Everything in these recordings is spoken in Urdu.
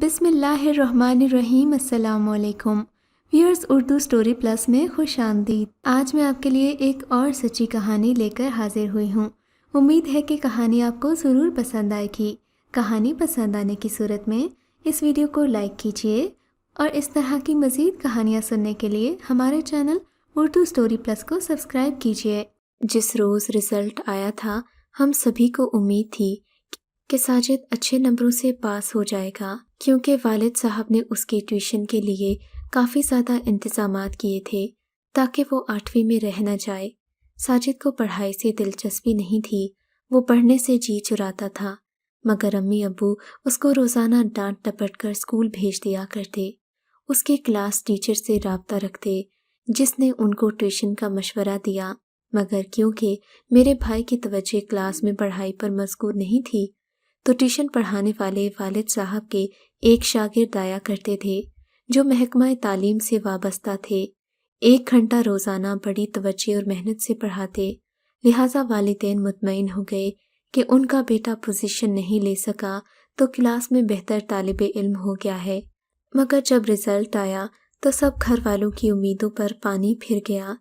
بسم اللہ الرحمن الرحیم۔ السلام علیکم ویورز، اردو سٹوری پلس میں خوش آمدید۔ آج میں آپ کے لیے ایک اور سچی کہانی لے کر حاضر ہوئی ہوں۔ امید ہے کہ کہانی آپ کو ضرور پسند آئے گی۔ کہانی پسند آنے کی صورت میں اس ویڈیو کو لائک کیجیے اور اس طرح کی مزید کہانیاں سننے کے لیے ہمارے چینل اردو سٹوری پلس کو سبسکرائب کیجیے۔ جس روز رزلٹ آیا تھا، ہم سبھی کو امید تھی کہ ساجد اچھے نمبروں سے پاس ہو جائے گا، کیونکہ والد صاحب نے اس کی ٹیوشن کے لیے کافی زیادہ انتظامات کیے تھے تاکہ وہ 8ویں میں رہ نہ جائے۔ ساجد کو پڑھائی سے دلچسپی نہیں تھی، وہ پڑھنے سے جی چراتا تھا، مگر امی ابو اس کو روزانہ ڈانٹ ڈپٹ کر اسکول بھیج دیا کرتے۔ اس کے کلاس ٹیچر سے رابطہ رکھتے، جس نے ان کو ٹیوشن کا مشورہ دیا، مگر کیونکہ میرے بھائی کی توجہ کلاس میں پڑھائی پر مذکور نہیں تھی تو ٹیوشن پڑھانے والے والد صاحب کے ایک شاگرد آیا کرتے تھے جو محکمہ تعلیم سے وابستہ تھے۔ 1 گھنٹہ روزانہ بڑی توجہ اور محنت سے پڑھاتے، لہٰذا والدین مطمئن ہو گئے کہ ان کا بیٹا پوزیشن نہیں لے سکا تو کلاس میں بہتر طالب علم ہو گیا ہے۔ مگر جب رزلٹ آیا تو سب گھر والوں کی امیدوں پر پانی پھر گیا۔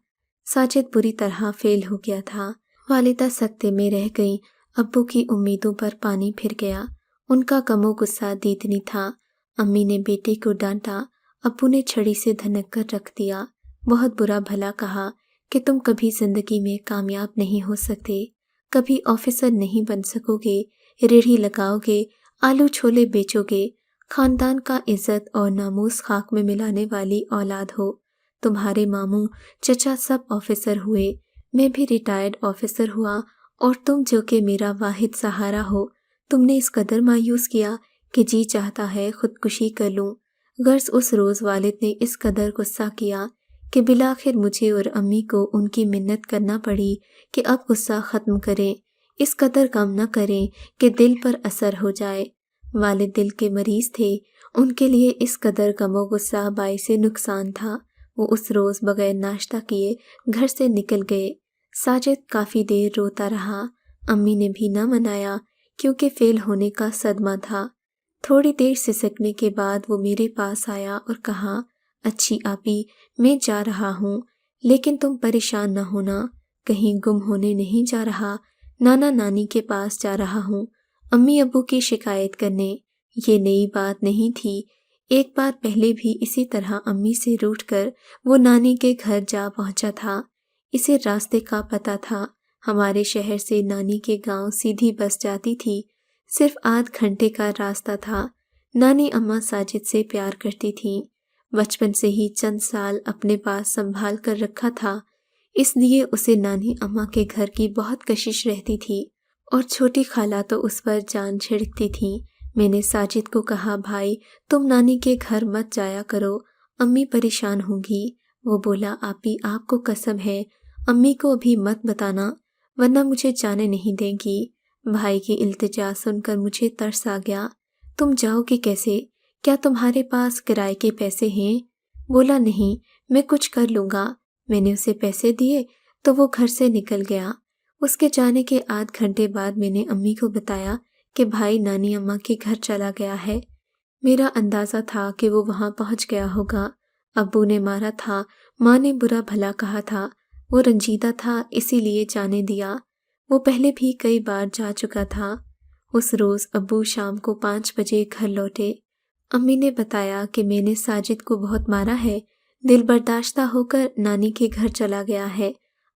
ساجد بری طرح فیل ہو گیا تھا، والدہ سکتے میں رہ گئیں، ابو کی امیدوں پر پانی پھر گیا۔ ان کا غم و غصہ دیدنی تھا۔ امی نے بیٹے کو ڈانٹا، ابو نے چھڑی سے دھنک کر رکھ دیا، بہت برا بھلا کہا کہ تم کبھی زندگی میں کامیاب نہیں ہو سکتے، کبھی آفیسر نہیں بن سکو گے، ریڑھی لگاؤ گے، آلو چھولے بیچو گے، خاندان کا عزت اور ناموس خاک میں ملانے والی اولاد ہو۔ تمہارے ماموں چچا سب آفیسر ہوئے، میں بھی ریٹائرڈ آفیسر ہوا، اور تم جو کہ میرا واحد سہارا ہو، تم نے اس قدر مایوس کیا کہ جی چاہتا ہے خودکشی کر لوں۔ غرض اس روز والد نے اس قدر غصہ کیا کہ بالآخر مجھے اور امی کو ان کی منت کرنا پڑی کہ اب غصہ ختم کریں، اس قدر غم نہ کریں کہ دل پر اثر ہو جائے۔ والد دل کے مریض تھے، ان کے لیے اس قدر غم و غصہ باعث نقصان تھا۔ وہ اس روز بغیر ناشتہ کیے گھر سے نکل گئے۔ ساجد کافی دیر روتا رہا، امی نے بھی نہ منایا کیونکہ فیل ہونے کا صدمہ تھا۔ تھوڑی دیر سسکنے کے بعد وہ میرے پاس آیا اور کہا، اچھی آپی، میں جا رہا ہوں، لیکن تم پریشان نہ ہونا، کہیں گم ہونے نہیں جا رہا، نانا نانی کے پاس جا رہا ہوں امی ابو کی شکایت کرنے۔ یہ نئی بات نہیں تھی، ایک بار پہلے بھی اسی طرح امی سے روٹھ کر وہ نانی کے گھر جا پہنچا تھا۔ اسے راستے کا پتہ تھا، ہمارے شہر سے نانی کے گاؤں سیدھی بس جاتی تھی، صرف آدھ گھنٹے کا راستہ تھا۔ نانی اماں ساجد سے پیار کرتی تھیں، بچپن سے ہی چند سال اپنے پاس سنبھال کر رکھا تھا، اس لیے اسے نانی اماں کے گھر کی بہت کشش رہتی تھی، اور چھوٹی خالہ تو اس پر جان چھڑکتی تھیں۔ میں نے ساجد کو کہا، بھائی تم نانی کے گھر مت جایا کرو، امی پریشان ہوں گی۔ وہ بولا، آپی آپ کو قسم ہے امی کو ابھی مت بتانا ورنہ مجھے جانے نہیں دیں گی۔ بھائی کی التجا سن کر مجھے ترس آ گیا، تم جاؤ گے کیسے؟ کیا تمہارے پاس کرائے کے پیسے ہیں؟ بولا، نہیں، میں کچھ کر لوں گا۔ میں نے اسے پیسے دیے تو وہ گھر سے نکل گیا۔ اس کے جانے کے آدھ گھنٹے بعد میں نے امی کو بتایا کہ بھائی نانی اماں کے گھر چلا گیا ہے۔ میرا اندازہ تھا کہ وہ وہاں پہنچ گیا ہوگا، ابو نے مارا تھا، ماں نے برا بھلا کہا تھا، وہ رنجیدہ تھا اسی لیے جانے دیا، وہ پہلے بھی کئی بار جا چکا تھا۔ اس روز ابو شام کو 5 بجے گھر لوٹے۔ امی نے بتایا کہ میں نے ساجد کو بہت مارا ہے، دل برداشتہ ہو کر نانی کے گھر چلا گیا ہے،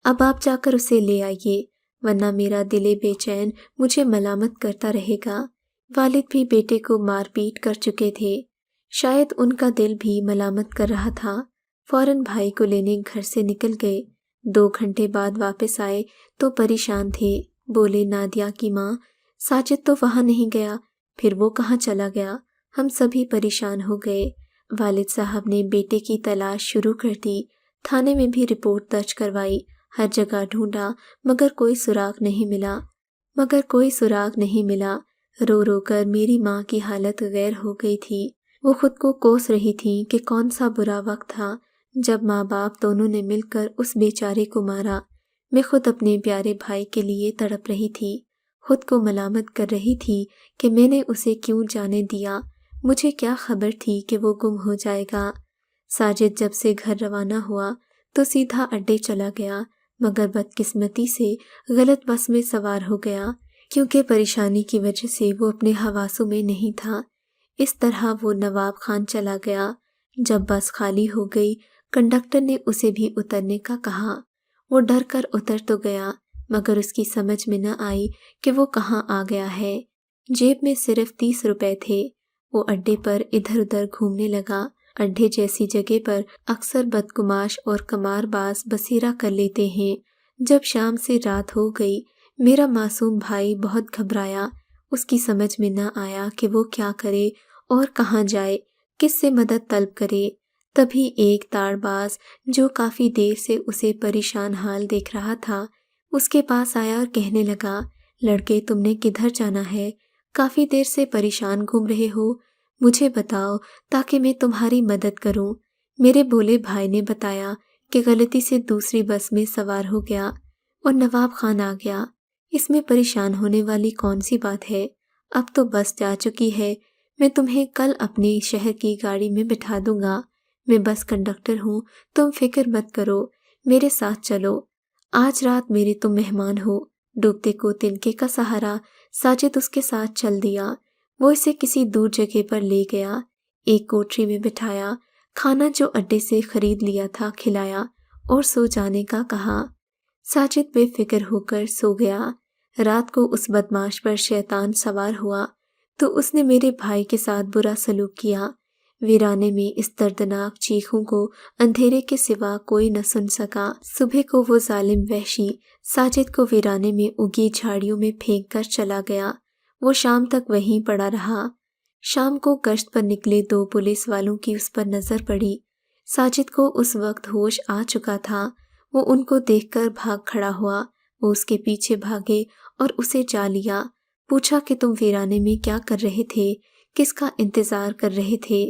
اب آپ جا کر اسے لے آئیے ورنہ میرا دل بے چین مجھے ملامت کرتا رہے گا۔ والد بھی بیٹے کو مار پیٹ کر چکے تھے، شاید ان کا دل بھی ملامت کر رہا تھا۔ فوراً بھائی کو لینے گھر سے نکل گئے۔ 2 گھنٹے بعد واپس آئے تو پریشان تھے، بولے، نادیہ کی ماں، ساجد تو وہاں نہیں گیا، پھر وہ کہاں چلا گیا؟ ہم سبھی پریشان ہو گئے۔ والد صاحب نے بیٹے کی تلاش شروع کر دی، تھانے میں بھی رپورٹ درج کروائی، ہر جگہ ڈھونڈا، مگر کوئی سراغ نہیں ملا۔ رو رو کر میری ماں کی حالت غیر ہو گئی تھی، وہ خود کو کوس رہی تھی کہ کون سا برا وقت تھا جب ماں باپ دونوں نے مل کر اس بیچارے کو مارا۔ میں خود اپنے پیارے بھائی کے لیے تڑپ رہی تھی، خود کو ملامت کر رہی تھی کہ میں نے اسے کیوں جانے دیا، مجھے کیا خبر تھی کہ وہ گم ہو جائے گا۔ ساجد جب سے گھر روانہ ہوا تو سیدھا اڈے چلا گیا، مگر بدقسمتی سے غلط بس میں سوار ہو گیا، کیونکہ پریشانی کی وجہ سے وہ اپنے حواسوں میں نہیں تھا۔ اس طرح وہ نواب خان چلا گیا۔ جب بس خالی ہو گئی، کنڈکٹر نے اسے بھی اترنے کا کہا۔ وہ ڈر کر اتر تو گیا، مگر اس کی سمجھ میں نہ آئی کہ وہ کہاں آ گیا ہے۔ جیب میں صرف 30 روپے تھے۔ وہ اڈے پر ادھر ادھر گھومنے لگا۔ اڈے جیسی جگہ پر اکثر بدگماش اور قمار باز بسیرا کر لیتے ہیں۔ جب شام سے رات ہو گئی، میرا معصوم بھائی بہت گھبرایا۔ اس کی سمجھ میں نہ آیا کہ وہ کیا کرے اور کہاں جائے، کس سے مدد طلب کرے۔ تبھی ایک تاڑ باز جو کافی دیر سے اسے پریشان حال دیکھ رہا تھا، اس کے پاس آیا اور کہنے لگا، لڑکے تم نے کدھر جانا ہے؟ کافی دیر سے پریشان گھوم رہے ہو، مجھے بتاؤ تاکہ میں تمہاری مدد کروں۔ میرے بھولے بھائی نے بتایا کہ غلطی سے دوسری بس میں سوار ہو گیا اور نواب خان آ گیا۔ اس میں پریشان ہونے والی کون سی بات ہے؟ اب تو بس جا چکی ہے، میں تمہیں کل اپنے شہر کی گاڑی میں بٹھا دوں گا۔ میں بس کنڈکٹر ہوں، تم فکر مت کرو، میرے ساتھ چلو۔ آج رات میرے تم مہمان ہو۔ ڈوبتے کو تنکے کا سہارا، ساجد اس کے ساتھ چل دیا۔ وہ اسے کسی دور جگہ پر لے گیا، ایک کوٹری میں بٹھایا، کھانا جو اڈے سے خرید لیا تھا کھلایا اور سو جانے کا کہا۔ ساجد بے فکر ہو کر سو گیا۔ رات کو اس بدماش پر شیطان سوار ہوا تو اس نے میرے بھائی کے ساتھ برا سلوک کیا۔ ویرانے میں اس دردناک چیخوں کو اندھیرے کے سوا کوئی نہ سن سکا۔ صبح کو وہ ظالم وحشی ساجد کو ویرانے میں اگی جھاڑیوں میں پھینک کر چلا گیا۔ وہ شام تک وہیں پڑا رہا۔ شام کو گشت پر نکلے 2 پولیس والوں کی اس پر نظر پڑی۔ ساجد کو اس وقت ہوش آ چکا تھا۔ وہ ان کو دیکھ کر بھاگ کھڑا ہوا۔ وہ اس کے پیچھے بھاگے اور اسے جا لیا۔ پوچھا کہ تم ویرانے میں کیا کر رہے تھے، کس کا انتظار کر رہے تھے؟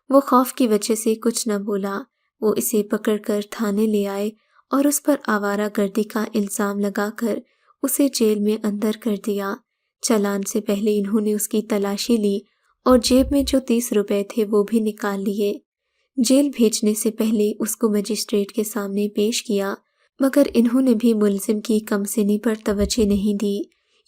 وہ خوف کی وجہ سے کچھ نہ بولا۔ وہ اسے پکڑ کر تھانے لے آئے اور اس پر آوارہ گردی کا الزام لگا کر اسے جیل میں اندر کر دیا۔ چالان سے پہلے انہوں نے اس کی تلاشی لی اور جیب میں جو 30 روپے تھے وہ بھی نکال لیے۔ جیل بھیجنے سے پہلے اس کو مجسٹریٹ کے سامنے پیش کیا، مگر انہوں نے بھی ملزم کی کم سنی پر توجہ نہیں دی۔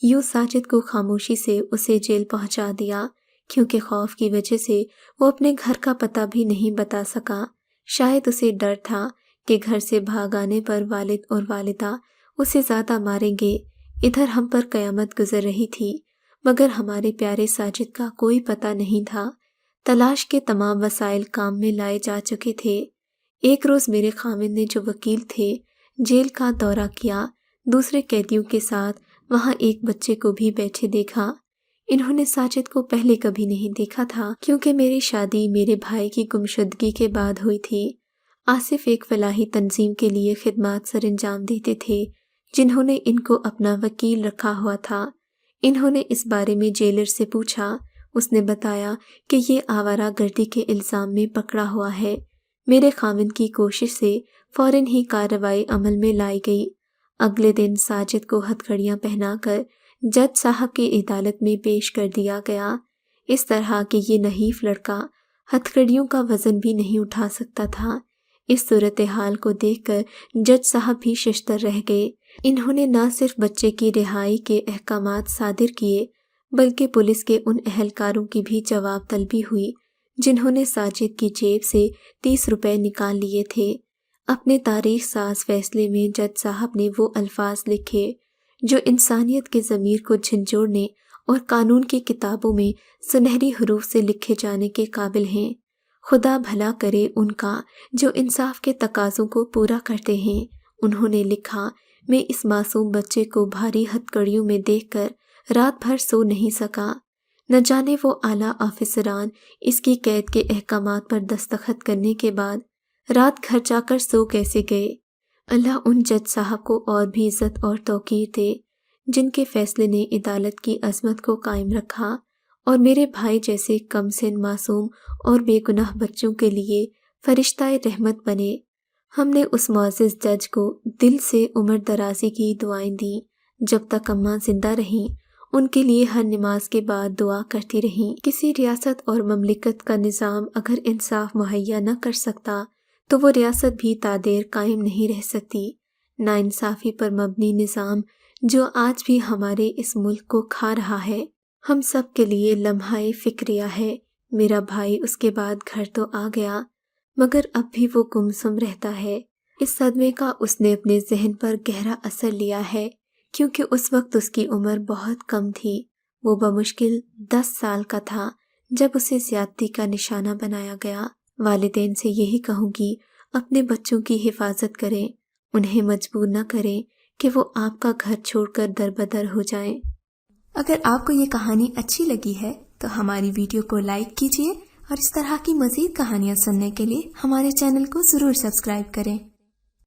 یوں ساجد کو خاموشی سے اسے جیل پہنچا دیا، کیونکہ خوف کی وجہ سے وہ اپنے گھر کا پتہ بھی نہیں بتا سکا۔ شاید اسے ڈر تھا کہ گھر سے بھاگ آنے پر والد اور والدہ اسے زیادہ ماریں گے۔ ادھر ہم پر قیامت گزر رہی تھی، مگر ہمارے پیارے ساجد کا کوئی پتہ نہیں تھا۔ تلاش کے تمام وسائل کام میں لائے جا چکے تھے۔ ایک روز میرے خاوند نے جو وکیل تھے جیل کا دورہ کیا، دوسرے قیدیوں کے ساتھ وہاں ایک بچے کو بھی بیٹھے دیکھا۔ انہوں نے ساجد کو پہلے کبھی نہیں دیکھا تھا، کیونکہ میری شادی میرے بھائی کی گمشدگی کے بعد ہوئی تھی۔ آصف ایک فلاحی تنظیم کے لیے خدمات سر انجام دیتے تھے، جنہوں نے ان کو اپنا وکیل رکھا ہوا تھا۔ انہوں نے اس بارے میں جیلر سے پوچھا۔ اس نے بتایا کہ یہ آوارہ گردی کے الزام میں پکڑا ہوا ہے۔ میرے خاوند کی کوشش سے فوراً ہی کارروائی عمل میں لائی گئی۔ اگلے دن ساجد کو ہتھکڑیاں پہنا کر جج صاحب کی عدالت میں پیش کر دیا گیا۔ اس طرح کہ یہ نحیف لڑکا ہتھکڑیوں کا وزن بھی نہیں اٹھا سکتا تھا۔ اس صورتحال کو دیکھ کر جج صاحب بھی ششدر رہ گئے۔ انہوں نے نہ صرف بچے کی رہائی کے احکامات صادر کیے، بلکہ پولیس کے ان اہلکاروں کی بھی جواب طلبی ہوئی جنہوں نے ساجد کی جیب سے 30 روپے نکال لیے تھے۔ اپنے تاریخ ساز فیصلے میں جج صاحب نے وہ الفاظ لکھے جو انسانیت کے ضمیر کو جھنجھوڑنے اور قانون کی کتابوں میں سنہری حروف سے لکھے جانے کے قابل ہیں۔ خدا بھلا کرے ان کا جو انصاف کے تقاضوں کو پورا کرتے ہیں۔ انہوں نے لکھا، میں اس معصوم بچے کو بھاری ہتھکڑیوں میں دیکھ کر رات بھر سو نہیں سکا۔ نہ جانے وہ اعلیٰ آفیسران اس کی قید کے احکامات پر دستخط کرنے کے بعد رات گھر جا کر سو کیسے گئے۔ اللہ ان جج صاحب کو اور بھی عزت اور توقیر دے جن کے فیصلے نے عدالت کی عظمت کو قائم رکھا اور میرے بھائی جیسے کم سن معصوم اور بے گناہ بچوں کے لیے فرشتہ رحمت بنے۔ ہم نے اس معزز جج کو دل سے عمر درازی کی دعائیں دیں۔ جب تک اماں زندہ رہیں ان کے لیے ہر نماز کے بعد دعا کرتی رہیں۔ کسی ریاست اور مملکت کا نظام اگر انصاف مہیا نہ کر سکتا تو وہ ریاست بھی تادیر قائم نہیں رہ سکتی۔ ناانصافی پر مبنی نظام جو آج بھی ہمارے اس ملک کو کھا رہا ہے، ہم سب کے لیے لمحہ فکریہ ہے۔ میرا بھائی اس کے بعد گھر تو آ گیا، مگر اب بھی وہ گمسم رہتا ہے۔ اس صدمے کا اس نے اپنے ذہن پر گہرا اثر لیا ہے، کیونکہ اس وقت اس کی عمر بہت کم تھی۔ وہ بمشکل 10 سال کا تھا جب اسے زیادتی کا نشانہ بنایا گیا۔ والدین سے یہی کہوں گی، اپنے بچوں کی حفاظت کریں، انہیں مجبور نہ کریں کہ وہ آپ کا گھر چھوڑ کر دربدر ہو جائیں۔ اگر آپ کو یہ کہانی اچھی لگی ہے تو ہماری ویڈیو کو لائک کیجیے اور اس طرح کی مزید کہانیاں سننے کے لیے ہمارے چینل کو ضرور سبسکرائب کریں۔